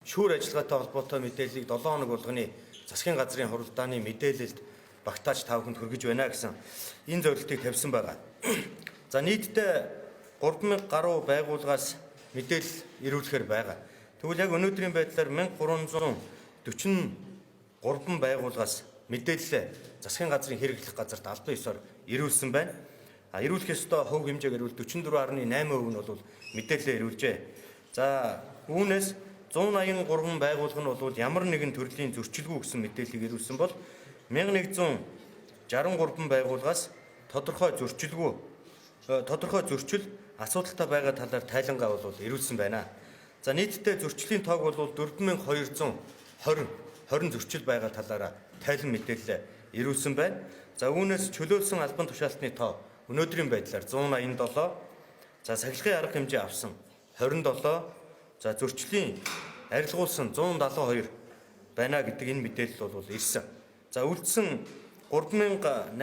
шүүр ажиллагаатай холбоотой мэдээллийг 7 хоног болгоны засгийн газрын хуралдааны мэдээлэлд багтааж та бүхэнд хүргэж байна гэсэн энэ зорилтыг тавьсан байгаа. За нийтдээ 3000 гаруй байгууллагаас мэдээлэл ирүүлэхээр байгаа. Тэгвэл яг өнөөдрийн байдлаар 1343 байгууллагаас мэдээлэл засгийн газрын хэрэглэх газарт албан ёсоор ирүүлсэн байна. Ирүүлэх ёстой хувь хэмжээгээр бол 44.8% нь бол мэдээлэл ирүүлжээ. За үүнээс 183 байгууллага нь бол ямар нэгэн төрлийн зөрчилгүй гэсэн мэдээллийг ирүүлсэн бол 1163 байгууллагаас тодорхой зөрчил асуудалтай байгаа талаар тайлангаа бол ирүүлсэн байна. За нийтдээ зөрчлийн тоог бол 4220 зөрчил байгаа талаараа тайлан мэдээлэл ирүүлсэн байна. За үүнээс чөлөөлсөн албан тушаалтны тоо өнөөдрийн байдлаар 187, за сахилгын арга хэмжээ авсан 27, за зөрчлийн арилгуулсан 172 байна гэдэг энэ мэдээлэл бол ирсэн. За үлдсэн 3834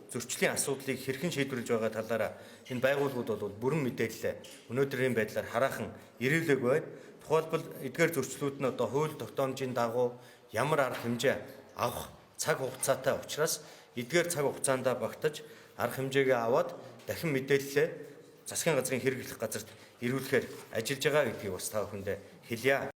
зөрчлийн асуудлыг хэрхэн шийдвэрлэж байгаа талаараа энэ байгууллагууд бол бүрэн мэдээлэл өнөөдрийн байдлаар хараахан ирүүлэг байна. Тухайлбал эдгээр зөрчлүүд нь одоо хууль тогтоомжийн дагуу ямар арга хэмжээ авах цаг хугацаатай учраас эдгээр цаг хугацаанд багтаж арга хэмжээгээ аваад дахин мэдээлэлээ засгийн газрын хэрэглэх газарт ирүүлэхээр ажиллаж байгаа гэдгийг бас та бүхэндээ хэлье.